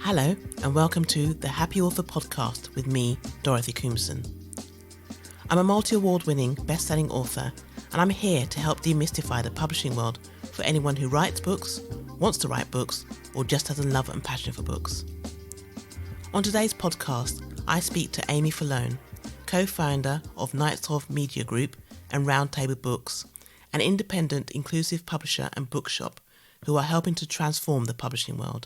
Hello and welcome to the Happy Author podcast with me, Dorothy Coomson. I'm a multi-award winning best-selling author and I'm here to help demystify the publishing world for anyone who writes books, wants to write books, or just has a love and passion for books. On today's podcast, I speak to Aimee Felone, co-founder of Nights Of Media Group and Roundtable Books, an independent, inclusive publisher and bookshop who are helping to transform the publishing world.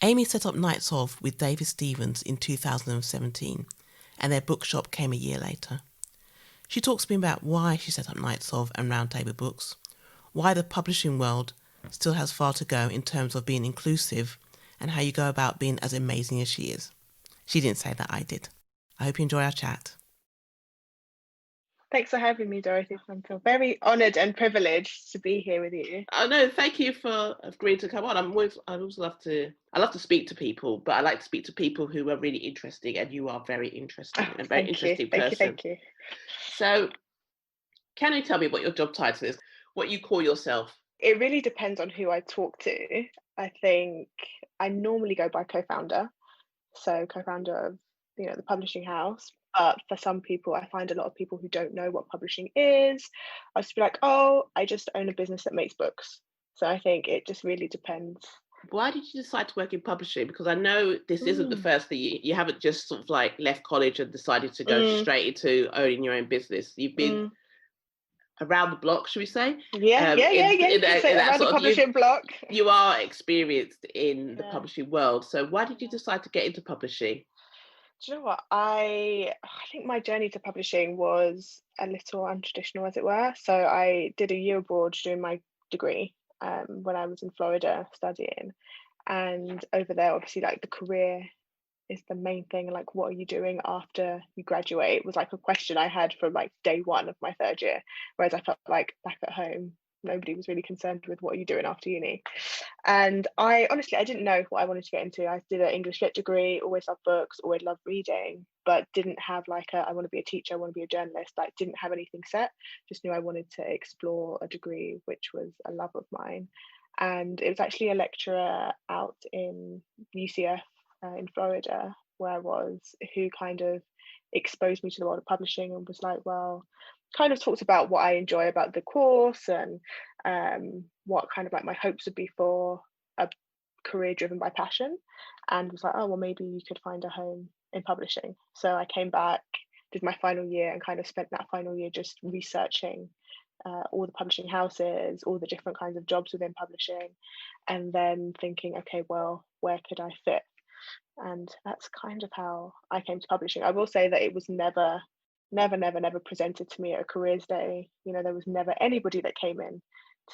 Aimee set up Nights Of with David Stevens in 2017, and their bookshop came a year later. She talks to me about why she set up Nights Of and Roundtable Books, why the publishing world still has far to go in terms of being inclusive, and how you go about being as amazing as she is. She didn't say that, I did. I hope you enjoy our chat. Thanks for having me, Dorothy. I feel very honoured and privileged to be here with you. Oh no, thank you for agreeing to come on. I love to speak to people, but I like to speak to people who are really interesting, and you are very interesting and very interesting person. Thank you. So, can you tell me what your job title is? What you call yourself? It really depends on who I talk to. I think I normally go by co-founder, so co-founder of the publishing house. But for some people, I find a lot of people who don't know what publishing is. I just be like, oh, I just own a business that makes books. So I think it just really depends. Why did you decide to work in publishing? Because I know this isn't the first thing you haven't just sort of like left college and decided to go straight into owning your own business. You've been around the block, should we say? Yeah. In around the publishing block. You are experienced in the publishing world. So why did you decide to get into publishing? Do you know what? I think my journey to publishing was a little untraditional, as it were. So I did a year abroad doing my degree when I was in Florida studying. And over there, obviously, like the career is the main thing. Like, what are you doing after you graduate? Was like a question I had from like day one of my third year. Whereas I felt like back at home, nobody was really concerned with what are you doing after uni. And I didn't know what I wanted to get into. I did an English lit degree, always loved books, always loved reading, but didn't have like I want to be a teacher, I want to be a journalist. Like, didn't have anything set. Just knew I wanted to explore a degree, which was a love of mine. And it was actually a lecturer out in UCF in Florida, where I was, who kind of exposed me to the world of publishing and was like, well, kind of talked about what I enjoy about the course and what kind of like my hopes would be for a career driven by passion, and was like, oh, well, maybe you could find a home in publishing. So I came back, did my final year, and kind of spent that final year just researching all the publishing houses, all the different kinds of jobs within publishing, and then thinking, okay, well, where could I fit? And that's kind of how I came to publishing. I will say that it was never presented to me at a careers day. There was never anybody that came in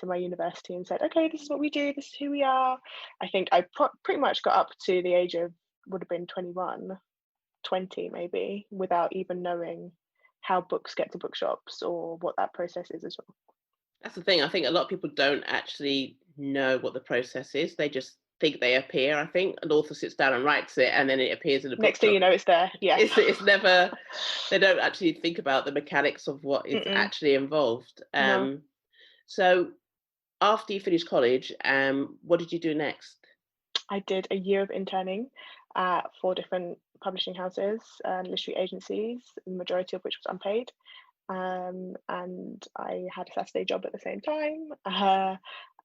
to my university and said, okay, this is what we do, this is who we are. I think I pretty much got up to the age of, would have been 21, 20 maybe, without even knowing how books get to bookshops or what that process is as well. That's the thing. I think a lot of people don't actually know what the process is. They just think they appear. I think an author sits down and writes it, and then it appears in a book. Next thing you know, it's there. Yeah, it's never. They don't actually think about the mechanics of what is actually involved. No. So, after you finished college, what did you do next? I did a year of interning at 4 different publishing houses and literary agencies, the majority of which was unpaid. And I had a Saturday job at the same time.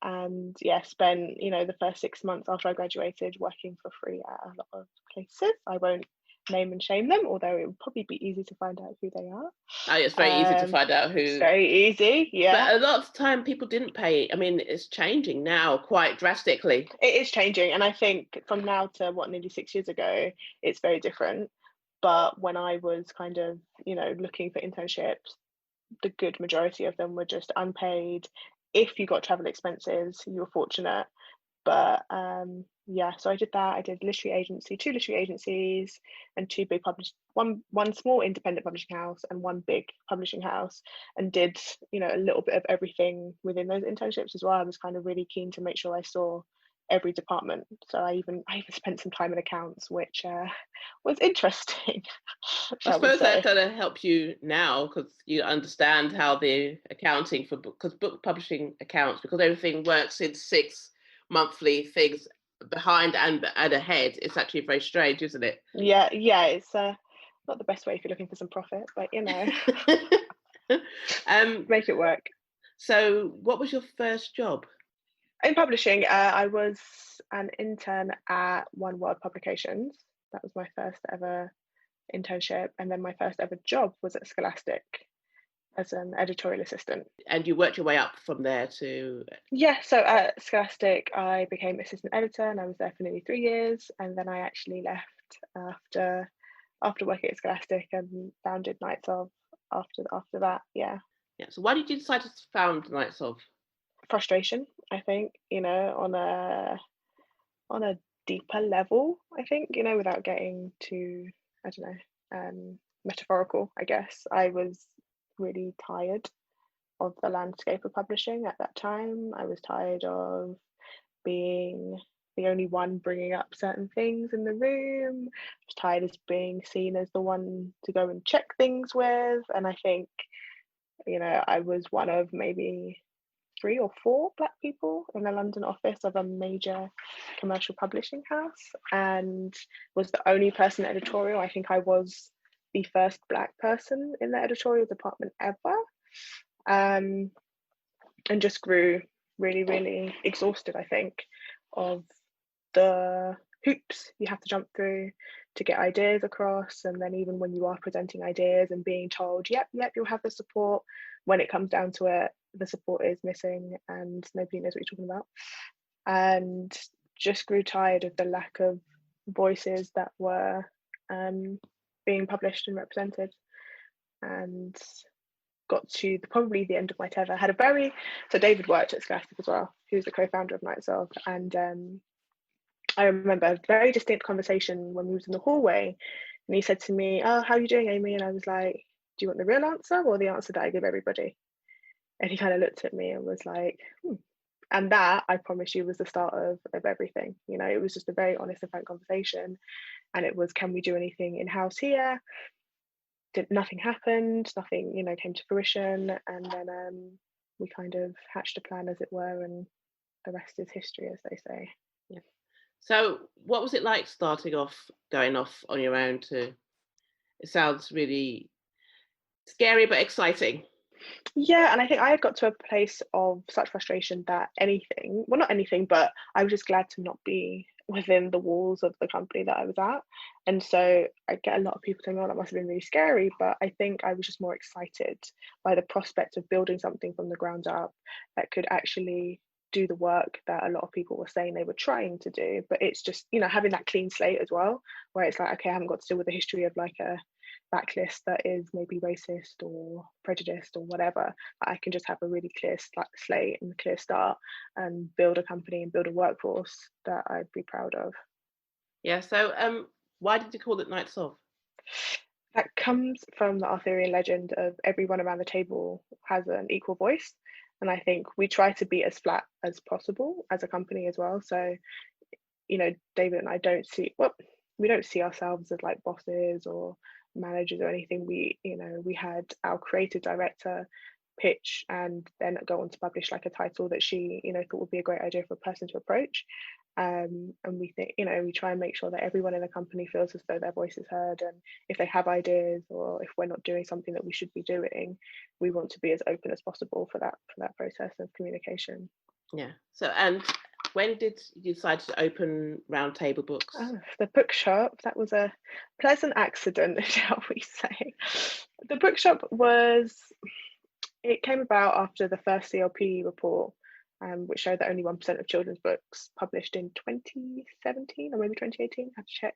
And spent the first 6 months after I graduated working for free at a lot of places. I won't name and shame them, although it would probably be easy to find out who they are. Oh, it's very easy to find out who. It's very easy, yeah. But a lot of the time people didn't pay. I mean, it's changing now quite drastically. It is changing, and I think from now to nearly 6 years ago, it's very different. But when I was kind of, looking for internships, the good majority of them were just unpaid. If you got travel expenses, you were fortunate. But so I did that. I did 2 literary agencies, and 2 big one small independent publishing house and 1 big publishing house, and did a little bit of everything within those internships as well. I was kind of really keen to make sure I saw every department. So I even spent some time in accounts, which was interesting. I suppose that kind of helps you now because you understand how the accounting for book publishing accounts, because everything works in 6 monthly things behind and ahead, it's actually very strange, isn't it? Yeah, yeah, it's not the best way if you're looking for some profit, but um, make it work. so what was your first job? In publishing, I was an intern at One World Publications. That was my first ever internship, and then my first ever job was at Scholastic as an editorial assistant. And you worked your way up from there to... Yeah, so at Scholastic, I became assistant editor, and I was there for nearly 3 years, and then I actually left after working at Scholastic and founded Knights of after that. Yeah, Yeah. So why did you decide to found Knights of? frustration, I think, on a deeper level, I think, without getting too, I don't know, metaphorical, I guess. I was really tired of the landscape of publishing at that time. I was tired of being the only one bringing up certain things in the room. I was tired of being seen as the one to go and check things with. And I think, I was one of maybe 3 or 4 Black people in the London office of a major commercial publishing house, and was the only person in editorial. I think I was the first Black person in the editorial department ever, and just grew really, really exhausted, I think, of the hoops you have to jump through to get ideas across. And then even when you are presenting ideas and being told, yep, you'll have the support, when it comes down to it, the support is missing and nobody knows what you're talking about. And just grew tired of the lack of voices that were being published and represented. And got to probably the end of my tether. So David worked at Scholastic as well, who's the co-founder of Knights of, and I remember a very distinct conversation when we was in the hallway, and he said to me, "Oh, how are you doing, Aimee?" And I was like, "Do you want the real answer or the answer that I give everybody?" And he kind of looked at me and was like, And that, I promise you, was the start of everything. It was just a very honest and frank conversation, and it was, can we do anything in-house here? Nothing happened, nothing, came to fruition, and then we kind of hatched a plan, as it were, and the rest is history, as they say. Yeah. So what was it like starting off, going off on your own it sounds really scary but exciting. Yeah, and I think I had got to a place of such frustration that not anything, but I was just glad to not be within the walls of the company that I was at. And so I get a lot of people telling me, "Oh, that must have been really scary," but I think I was just more excited by the prospect of building something from the ground up that could actually do the work that a lot of people were saying they were trying to do. But it's just, having that clean slate as well, where it's like, okay, I haven't got to deal with the history of like a backlist that is maybe racist or prejudiced or whatever. I can just have a really clear slate and clear start and build a company and build a workforce that I'd be proud of. Yeah. So why did you call it Knights of? That comes from the Arthurian legend of everyone around the table has an equal voice. And I think we try to be as flat as possible as a company as well. So, David and I we don't see ourselves as like bosses or managers or anything. We had our creative director pitch and then go on to publish like a title that she thought would be a great idea for a person to approach, and we think we try and make sure that everyone in the company feels as though their voice is heard, and if they have ideas or if we're not doing something that we should be doing, we want to be as open as possible for that process of communication. Yeah. So, and when did you decide to open Roundtable Books? The bookshop, that was a pleasant accident, shall we say. The bookshop it came about after the first CLP report, which showed that only 1% of children's books published in 2017 or maybe 2018, I have to check,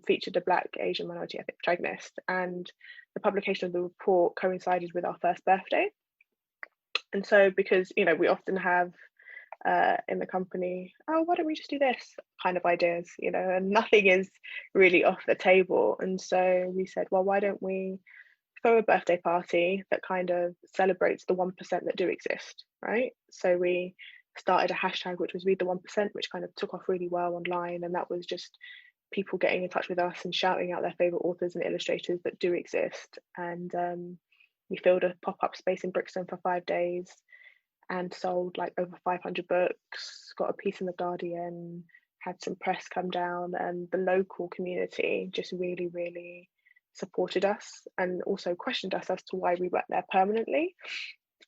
featured a Black Asian minority ethnic protagonist. And the publication of the report coincided with our first birthday. And so, because, we often have in the company, "Oh, why don't we just do this?" kind of ideas, and nothing is really off the table. And so we said, well, why don't we throw a birthday party that kind of celebrates the 1% that do exist, right? So we started a hashtag which was Read the 1%, which kind of took off really well online, and that was just people getting in touch with us and shouting out their favorite authors and illustrators that do exist. And we filled a pop-up space in Brixton for 5 days, and sold like over 500 books, got a piece in the Guardian, had some press come down, and the local community just really, really supported us and also questioned us as to why we weren't there permanently.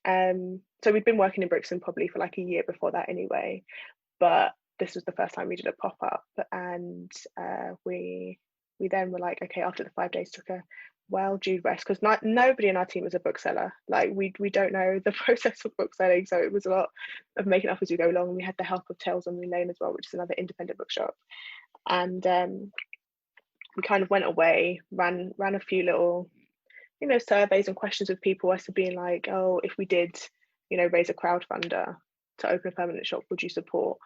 So we'd been working in Brixton probably for like a year before that anyway, but this was the first time we did a pop-up, and we then were like, okay, after the 5 days, took a well due rest, because nobody in our team was a bookseller. Like we don't know the process of bookselling, so it was a lot of making up as we go along. We had the help of Tales on the Lane as well, which is another independent bookshop, and we kind of went away, ran a few little, surveys and questions with people as to being like, oh, if we did, raise a crowdfunder to open a permanent shop, would you support?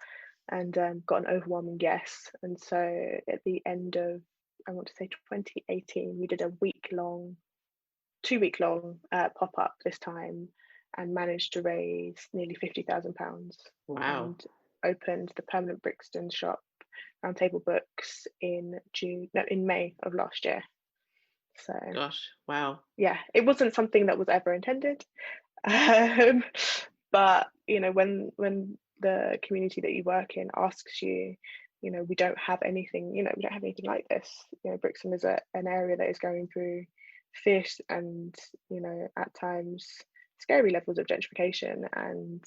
And got an overwhelming yes. And so at the end of, I want to say 2018, we did a 2-week long pop-up this time, and managed to raise nearly £50,000. Wow. And opened the permanent Brixton shop, Roundtable Books, in May of last year. So Gosh, wow. Yeah, it wasn't something that was ever intended. But when the community that you work in asks you, we don't have anything, we don't have anything like this. Brixton is an area that is going through fierce and, at times scary levels of gentrification, and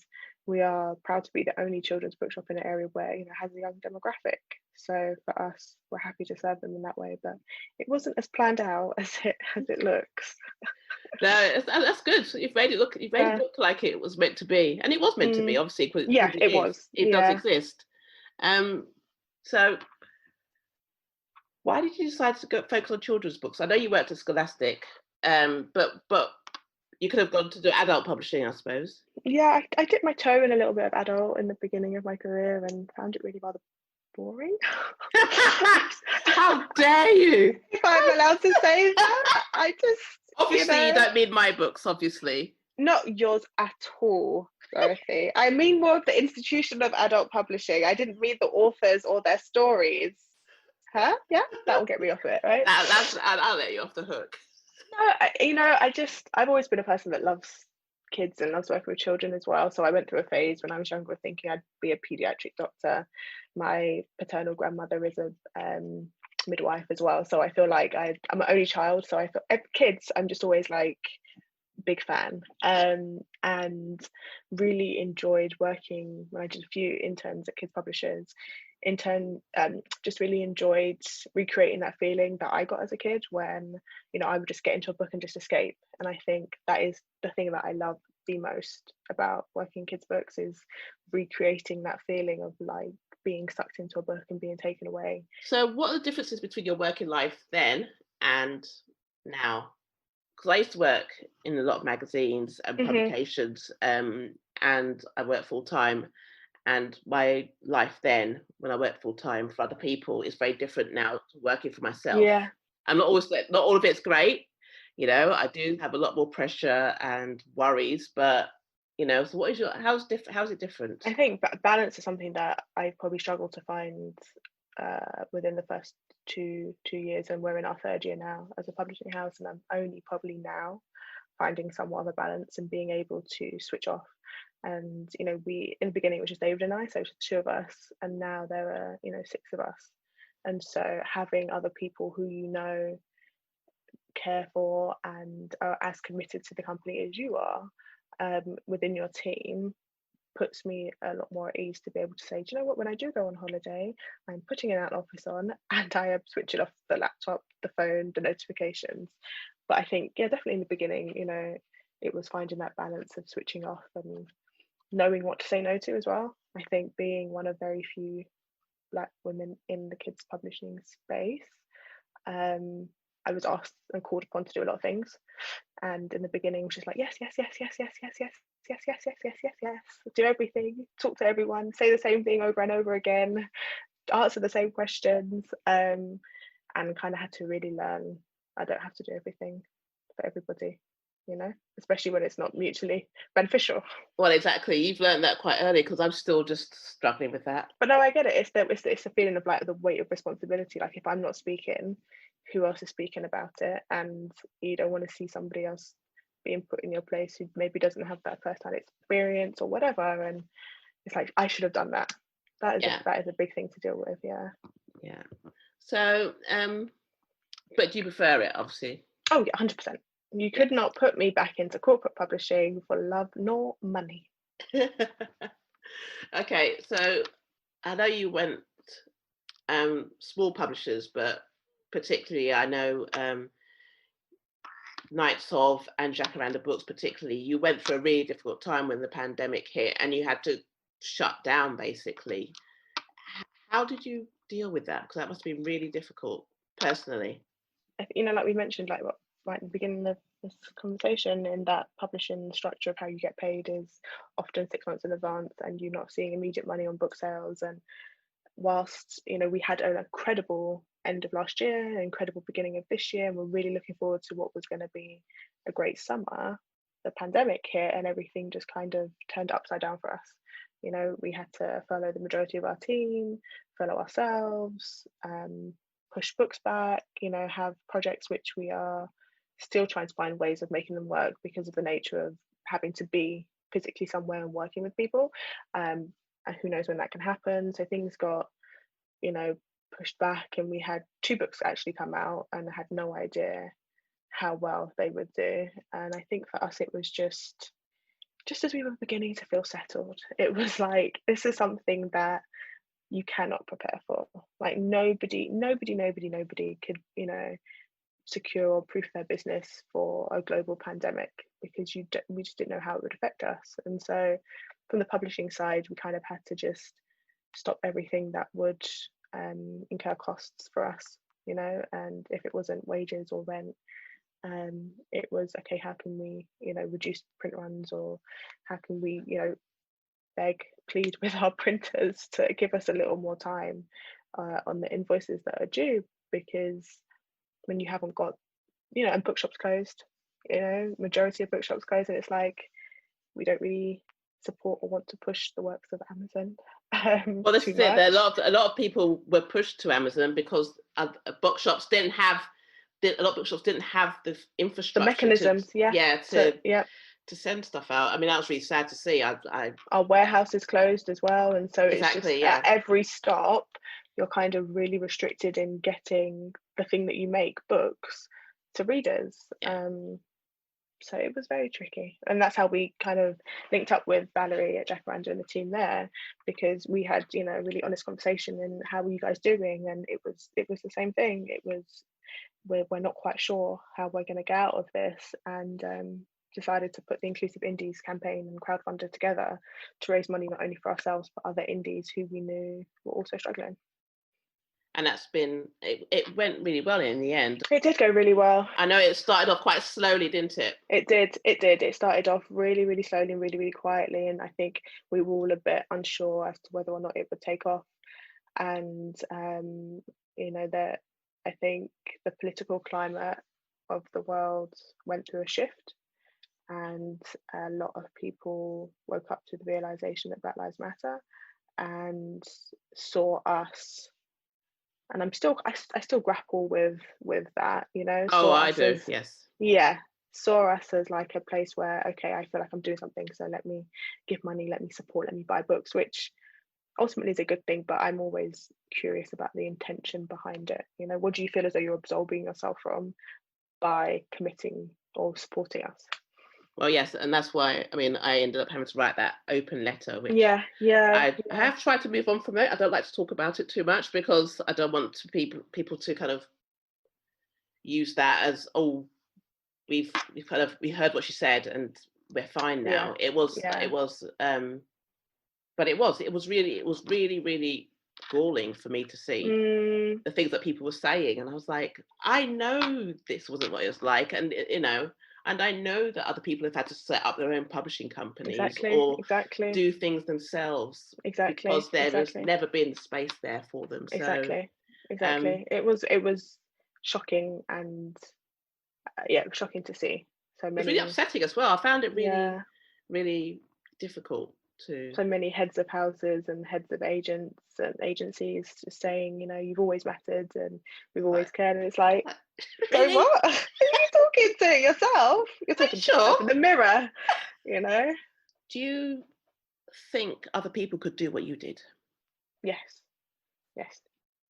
we are proud to be the only children's bookshop in an area where has a young demographic. So for us, we're happy to serve them in that way, but it wasn't as planned out as it looks. No, that's good. You've made it look like it was meant to be, and it was meant to be, obviously, because it was. It does exist. So why did you decide to focus on children's books? I know you worked at Scholastic, but you could have gone to do adult publishing, I suppose. Yeah, I dipped my toe in a little bit of adult in the beginning of my career and found it really rather boring. How dare you? If I'm allowed to say that. I just obviously you don't mean my books, obviously. Not yours at all, Dorothy. I mean more of the institution of adult publishing. I didn't mean the authors or their stories. Huh? Yeah, that will get me off it, right? I'll let you off the hook. No, I've always been a person that loves kids and loves working with children as well. So I went through a phase when I was younger thinking I'd be a pediatric doctor. My paternal grandmother is a midwife as well. So I feel like I'm an only child. So I feel kids, I'm just always like big fan, and really enjoyed working when I did a few interns at kids publishers. Just really enjoyed recreating that feeling that I got as a kid when I would just get into a book and just escape. And I think that is the thing that I love the most about working kids books, is recreating that feeling of like being sucked into a book and being taken away. So what are the differences between your working life then and now? Because I used to work in a lot of magazines and publications, and I worked full time. And my life then, when I worked full time for other people, is very different now to working for myself. Yeah, I'm not all of it's great. I do have a lot more pressure and worries, but so what is how's it different? I think balance is something that I probably struggled to find within the first two years, and we're in our third year now as a publishing house, and I'm only probably now finding somewhat of a balance and being able to switch off. And we, in the beginning, it was just David and I, so it was 2 of us, and now there are 6 of us. And so having other people who care for and are as committed to the company as you are within your team puts me a lot more at ease to be able to say, do you know what, when I do go on holiday, I'm putting an out office on and I am switching off the laptop, the phone, the notifications. But I think, definitely in the beginning, it was finding that balance of switching off and knowing what to say no to as well. I think being one of very few Black women in the kids publishing space, I was asked and called upon to do a lot of things. And in the beginning, it was just like, yes, do everything, talk to everyone, say the same thing over and over again, answer the same questions, and kind of had to really learn I don't have to do everything for everybody, especially when it's not mutually beneficial. Well, exactly. You've learned that quite early, because I'm still just struggling with that. But no, I get it. It's a feeling of like the weight of responsibility. Like if I'm not speaking, who else is speaking about it? And you don't want to see somebody else being put in your place who maybe doesn't have that first-hand experience or whatever, and it's like, I should have done that. That is a big thing to deal with. Yeah. So but do you prefer it, obviously? Oh yeah, 100%. You could not put me back into corporate publishing for love nor money. Okay, so I know you went small publishers, but particularly I know Knights of and Jacaranda Books, particularly, you went through a really difficult time when the pandemic hit and you had to shut down, basically. How did you deal with that? Because that must have been really difficult, personally. Like we mentioned, like right at the beginning of this conversation, in that publishing structure of how you get paid is often 6 months in advance, and you're not seeing immediate money on book sales. And whilst we had an incredible end of last year, an incredible beginning of this year, and we're really looking forward to what was going to be a great summer, the pandemic hit and everything just kind of turned upside down for us. We had to furlough the majority of our team, furlough ourselves, push books back, have projects which we are still trying to find ways of making them work because of the nature of having to be physically somewhere and working with people. And who knows when that can happen. So things got, pushed back, and we had 2 books actually come out, and I had no idea how well they would do. And I think for us, it was just as we were beginning to feel settled, it was like, this is something that you cannot prepare for. Like nobody could, secure or proof their business for a global pandemic, because we just didn't know how it would affect us. And so from the publishing side, we kind of had to just stop everything that would incur costs for us, and if it wasn't wages or rent, it was, okay, how can we reduce print runs, or how can we plead with our printers to give us a little more time on the invoices that are due, because when you haven't got and bookshops closed, majority of bookshops closed, and it's like, we don't really support or want to push the works of Amazon. Well, this is it. A lot of people were pushed to Amazon because bookshops didn't have a lot of bookshops didn't have the infrastructure, the mechanisms, to send stuff out. I mean, that was really sad to see. Our warehouse is closed as well, and so exactly, it's just at every stop you're kind of really restricted in getting the thing that you make, books, to readers. So it was very tricky, and that's how we kind of linked up with Valerie at Jacaranda and the team there, because we had a really honest conversation, and how are you guys doing? And it was the same thing. It was, we're not quite sure how we're going to get out of this, and decided to put the Inclusive Indies campaign and crowdfunder together to raise money not only for ourselves but other indies who we knew were also struggling. And that's been, it went really well in the end. It did go really well. I know it started off quite slowly, didn't it? It did. It started off really, really slowly and really, really quietly. And I think we were all a bit unsure as to whether or not it would take off. And, that I think the political climate of the world went through a shift. And a lot of people woke up to the realization that Black Lives Matter, and saw us. And I still grapple with that, I do, yes. Yeah, saw us as like a place where, okay, I feel like I'm doing something, so let me give money, let me support, let me buy books, which ultimately is a good thing, but I'm always curious about the intention behind it. What do you feel as though you're absolving yourself from by committing or supporting us? Well, yes, and that's why, I mean, I ended up having to write that open letter, which I have tried to move on from it. I don't like to talk about it too much, because I don't want people to kind of use that as, oh, we heard what she said and we're fine now. It was really, really galling for me to see the things that people were saying, and I was like, I know this wasn't what it was like, and and I know that other people have had to set up their own publishing companies or do things themselves, because there has never been space there for them. Exactly. It was shocking, and it was shocking to see so many. It was really upsetting as well. I found it really, really difficult. to so many heads of houses and heads of agents and agencies just saying, you know, you've always mattered and we've always cared. And it's like, really? so what? Who are you talking to? Yourself? You're talking to yourself in the mirror, you know? Do you think other people could do what you did? Yes.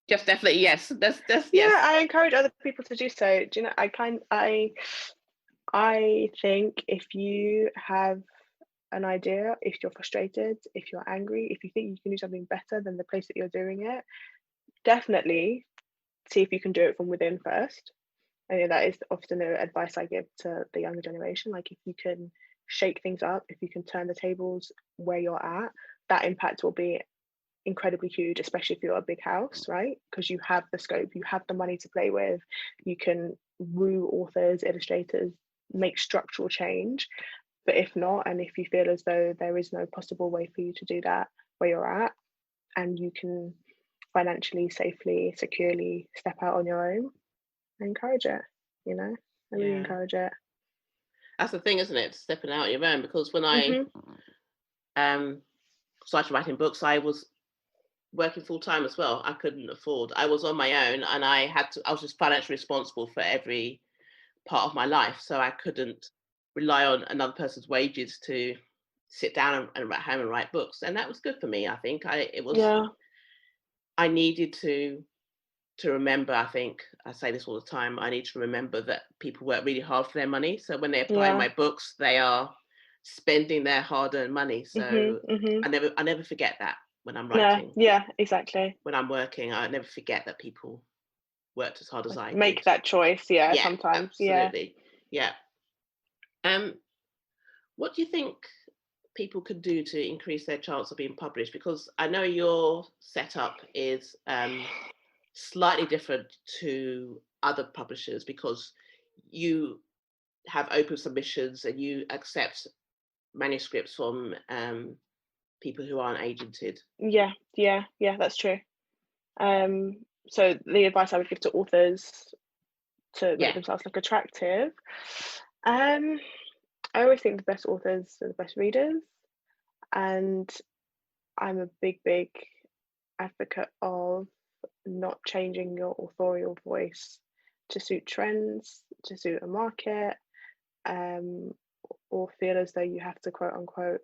Just definitely yes. That's yes. Yeah, I encourage other people to do so. Do you know, I think if you have an idea, if you're frustrated, if you're angry, if you think you can do something better than the place that you're doing it, definitely see if you can do it from within first. And that is often the advice I give to the younger generation. Like, if you can shake things up, if you can turn the tables where you're at, that impact will be incredibly huge, especially if you're a big house, right? Because you have the scope, you have the money to play with, you can woo authors, illustrators, make structural change. But if not, and if you feel as though there is no possible way for you to do that where you're at, and you can financially, safely, securely step out on your own, I encourage it, you know? I really encourage it. That's the thing, isn't it? Stepping out on your own. Because when I started writing books, I was working full time as well. I couldn't afford. I was on my own, and I was just financially responsible for every part of my life. So I couldn't rely on another person's wages to sit down and at home and write books. And that was good for me. I think I needed to remember, I think I say this all the time, I need to remember that people work really hard for their money. So when they apply my books, they are spending their hard-earned money. So I never forget that when I'm writing. Yeah, exactly. When I'm working, I never forget that people worked as hard as I make did. that choice, sometimes. Absolutely. Yeah. What do you think people could do to increase their chance of being published? Because I know your setup is slightly different to other publishers, because you have open submissions and you accept manuscripts from people who aren't agented. Yeah, that's true. So the advice I would give to authors to make themselves look attractive, I always think the best authors are the best readers, and I'm a big advocate of not changing your authorial voice to suit trends, to suit a market, or feel as though you have to quote unquote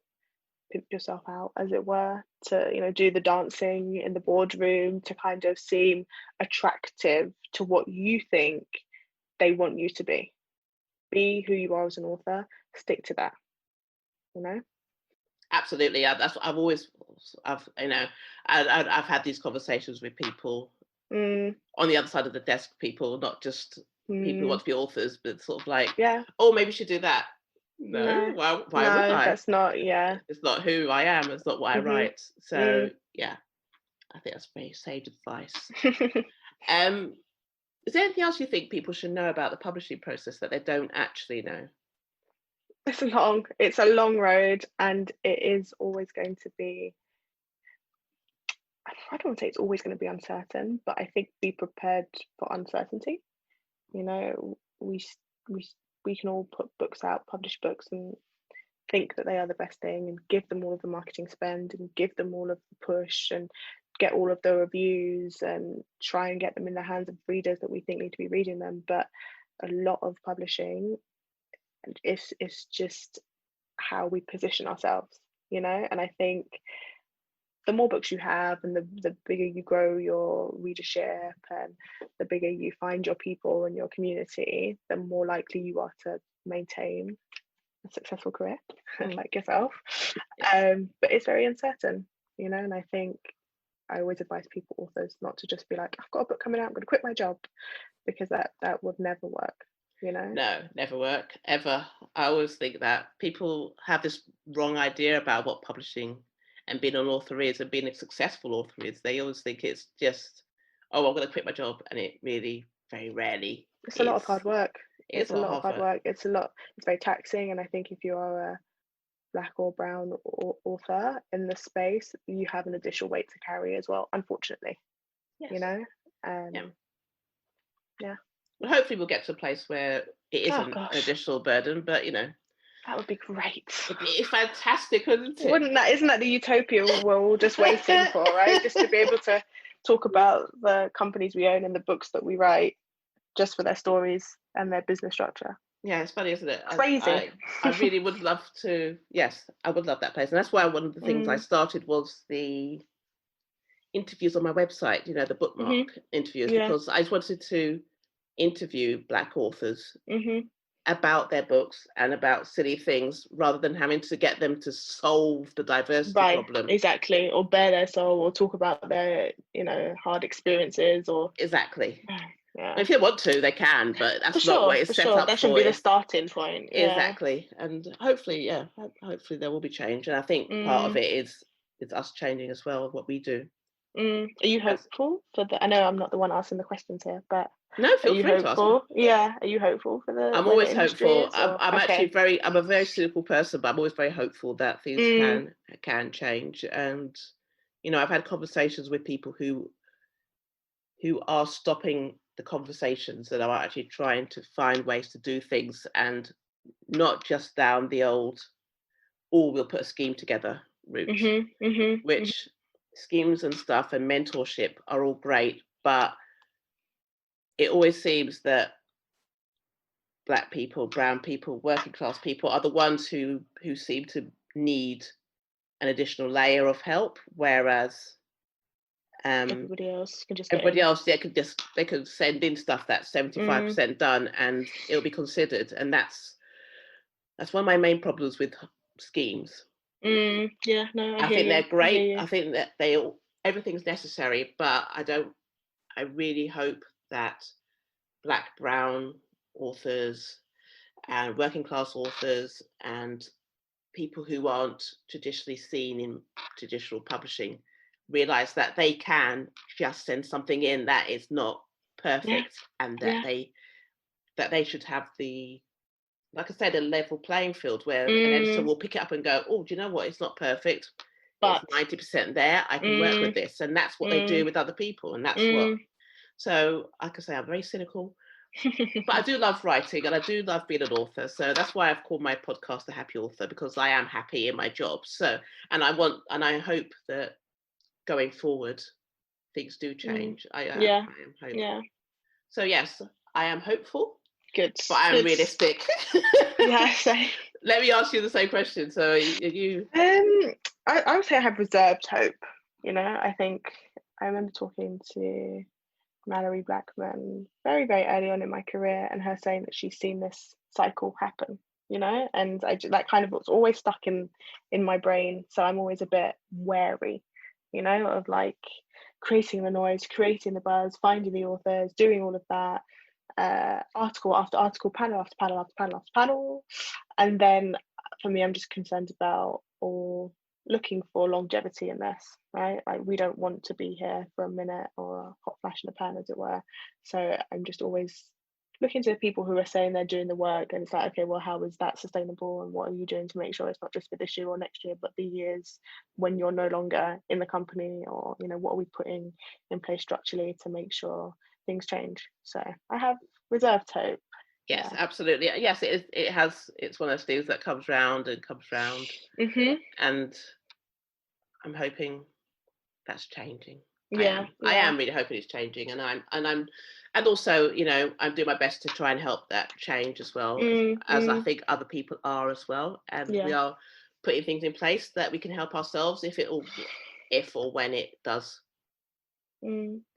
pimp yourself out, as it were, to, you know, do the dancing in the boardroom to kind of seem attractive to what you think they want you to be. Be who you are as an author, stick to that, you know? Absolutely. That's what I've had these conversations with people on the other side of the desk, people, not just people who want to be authors, but sort of like, oh, maybe you should do that. No, why would I? That's not, it's not who I am, it's not what I write. So I think that's very sage advice. Is there anything else you think people should know about the publishing process that they don't actually know? It's a long road, and it is always going to be, I don't want to say it's always going to be uncertain, but I think be prepared for uncertainty. You know, we can all put books out, publish books, and think that they are the best thing, and give them all of the marketing spend, and give them all of the push, and get all of the reviews, and try and get them in the hands of readers that we think need to be reading them. But a lot of publishing is just how we position ourselves, you know. And I think the more books you have, and the bigger you grow your readership, and the bigger you find your people and your community, the more likely you are to maintain a successful career, like yourself. But it's very uncertain, you know. And I think I always advise people, authors, not to just be like, I've got a book coming out, I'm going to quit my job, because that would never work, you know. No, never work, ever. I always think that people have this wrong idea about what publishing and being an author is, and being a successful author is. They always think it's just, oh, I'm going to quit my job, and it really very rarely it's a lot of hard work. It's a lot of hard work. It's very taxing. And I think if you are a Black or brown author in the space, you have an additional weight to carry as well, unfortunately. You know. Well, hopefully we'll get to a place where it isn't an additional burden, but you know, That would be great. It'd be fantastic, wouldn't it? Isn't that the utopia we're all just waiting for, right? Just to be able to talk about the companies we own and the books that we write just for their stories and their business structure. Yeah, it's funny, isn't it? Crazy. I really would love to. Yes, I would love that place, and that's why one of the things I started was the interviews on my website. The bookmark interviews, because I just wanted to interview Black authors about their books and about silly things, rather than having to get them to solve the diversity problem. Exactly, or bare their soul, or talk about their hard experiences, or exactly. Yeah. If you want to, they can, but that's not what it's set up for. That should be the starting point. Exactly. And hopefully there will be change. And I think part of it is us changing as well, what we do. Are you hopeful for the? I know I'm not the one asking the questions here, but no, feel free to ask me. Yeah, are you hopeful for the? I'm always hopeful. I'm actually I'm a very cynical person, but I'm always very hopeful that things can change. And I've had conversations with people who are stopping the conversations, that are actually trying to find ways to do things, and not just down the old, we'll put a scheme together route, which schemes and stuff and mentorship are all great, but it always seems that Black people, brown people, working class people are the ones who seem to need an additional layer of help, whereas everybody else can just they could send in stuff that's 75% done, and it'll be considered. And that's one of my main problems with schemes. I think they're great. I think that everything's necessary, but I really hope that Black, brown authors and working class authors and people who aren't traditionally seen in traditional publishing realize that they can just send something in that is not perfect, and that they should have like I said, a level playing field, where an editor will pick it up and go, do you know what, it's not perfect, but it's 90% there, I can work with this. And that's what they do with other people, and that's what. So like I say, I'm very cynical, but I do love writing, and I do love being an author. So that's why I've called my podcast The Happy Author, because I am happy in my job. So, and I hope that going forward, things do change. I am hopeful. Yeah. So yes, I am hopeful. Good. But I am realistic. So let me ask you the same question. So are you? I would say I have reserved hope. I think I remember talking to Mallory Blackman very, very early on in my career, and her saying that she's seen this cycle happen. And that kind of was always stuck in my brain. So I'm always a bit wary, of like creating the noise, creating the buzz, finding the authors, doing all of that, article after article, panel after panel after panel after panel. And then for me, I'm just concerned about looking for longevity in this, right? Like, we don't want to be here for a minute or a hot flash in the pan, as it were. So I'm just always looking to the people who are saying they're doing the work, and it's like, okay, well, how is that sustainable, and what are you doing to make sure it's not just for this year or next year, but the years when you're no longer in the company, or what are we putting in place structurally to make sure things change. So I have reserved hope. Yes, absolutely. Yes, it's one of those things that comes round and comes round. And I'm hoping that's changing. I am really hoping it's changing, and also, I'm doing my best to try and help that change as well, as I think other people are as well, and we are putting things in place that we can help ourselves if or when it does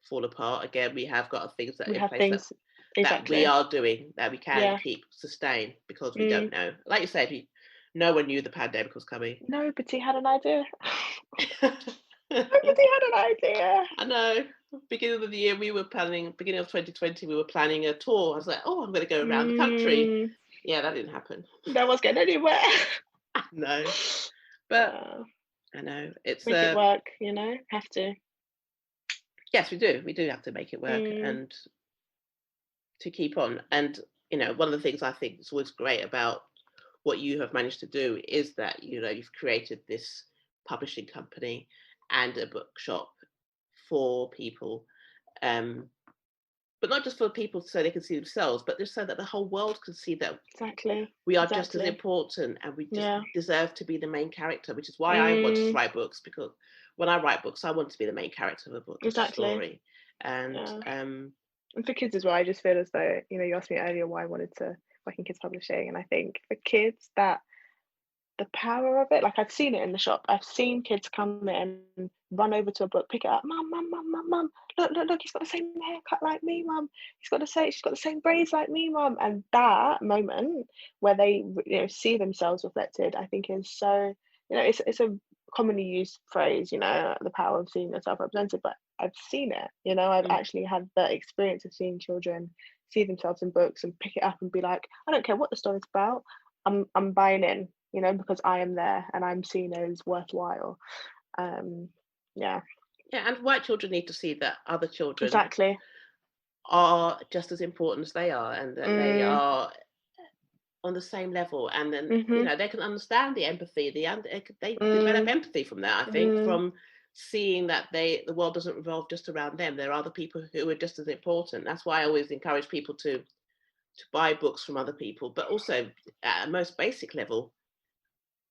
fall apart again. We have got things that in place that we are doing, that we can keep sustain, because we don't know. Like you said, no one knew the pandemic was coming. Nobody had an idea. Nobody had an idea. I know. Beginning of the year, beginning of 2020, we were planning a tour. I was like, I'm going to go around the country. Yeah, that didn't happen. No one's going anywhere. No. But I know. It's make it work, have to. Yes, we do. We do have to make it work and to keep on. And, one of the things I think is always great about what you have managed to do is that, you've created this publishing company and a bookshop for people but not just for people so they can see themselves, but just so that the whole world can see that we are just as important, and we just deserve to be the main character, which is why I want to write books, because when I write books, I want to be the main character of a book, of a story. And for kids as well, I just feel as though, you asked me earlier why I wanted to work in kids publishing, and I think for kids, that the power of it, like I've seen it in the shop. I've seen kids come in, run over to a book, pick it up, mum, look, he's got the same haircut like me, mum. She's got the same braids like me, mum. And that moment where they, see themselves reflected, I think is so, it's a commonly used phrase, the power of seeing yourself represented, but I've seen it, I've actually had the experience of seeing children see themselves in books and pick it up and be like, I don't care what the story's about, I'm buying in, because I am there and I'm seen as worthwhile. And white children need to see that other children exactly are just as important as they are, and that they are on the same level, and then they can understand the empathy. They develop empathy from that. I think from seeing that the world doesn't revolve just around them. There are other people who are just as important. That's why I always encourage people to buy books from other people, but also at a most basic level,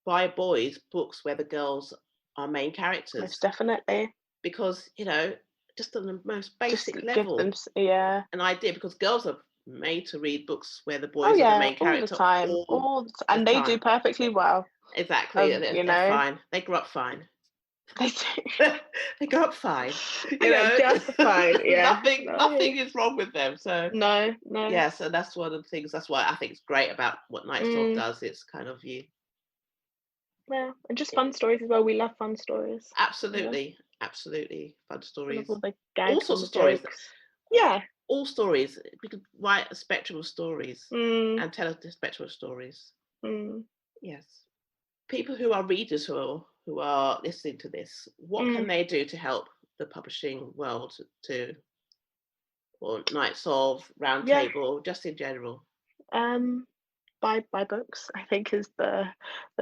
buy boys books where the girls are main characters. Most definitely. Because, just on the most basic level, give them, an idea, because girls are made to read books where the boys are the main character. All the time. And they do perfectly well. Exactly. They're fine. They grow up fine. They do. They grow up fine. Just fine. Yeah. Nothing is wrong with them. So no. Yeah, so that's one of the things. That's why I think it's great about what Night Talk does. It's kind of you. Yeah, and just fun stories as well. We love fun stories. Absolutely. Fun stories. All the gags, all sorts of stories. Yeah. All stories. We could write a spectrum of stories and tell a spectrum of stories. Yes. People who are readers who are listening to this, what can they do to help the publishing world or Nights of, Roundtable, just in general? Buy books, I think, is the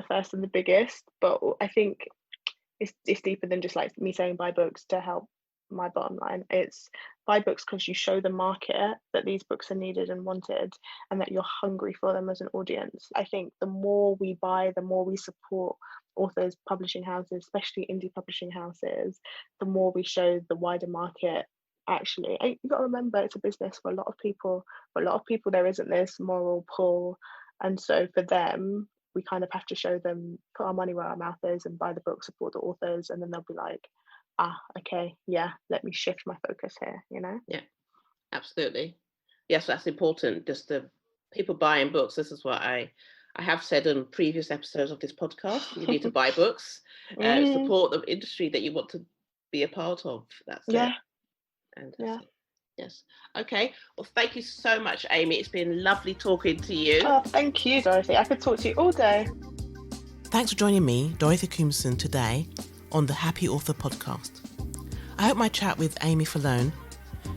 first and the biggest, but I think it's deeper than just like me saying buy books to help my bottom line. It's buy books because you show the market that these books are needed and wanted, and that you're hungry for them as an audience. I think the more we buy, the more we support authors, publishing houses, especially indie publishing houses, the more we show the wider market. Actually, you've got to remember, it's a business. For a lot of people, there isn't this moral pull, and so for them, we kind of have to show them, put our money where our mouth is, and buy the book, support the authors, and then they'll be like, okay, yeah, let me shift my focus here. Yeah, absolutely. Yes, that's important. Just the people buying books. This is what I have said in previous episodes of this podcast. You need to buy books, support the industry that you want to be a part of. That's it. And that's it. Yes. Okay. Well, thank you so much, Aimee. It's been lovely talking to you. Oh, thank you, Dorothy. I could talk to you all day. Thanks for joining me, Dorothy Coomson, today on the Happy Author podcast. I hope my chat with Aimee Felone,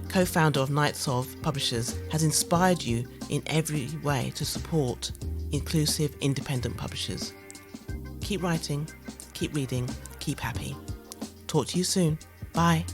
co-founder of Nights of Publishers, has inspired you in every way to support inclusive, independent publishers. Keep writing, keep reading, keep happy. Talk to you soon. Bye.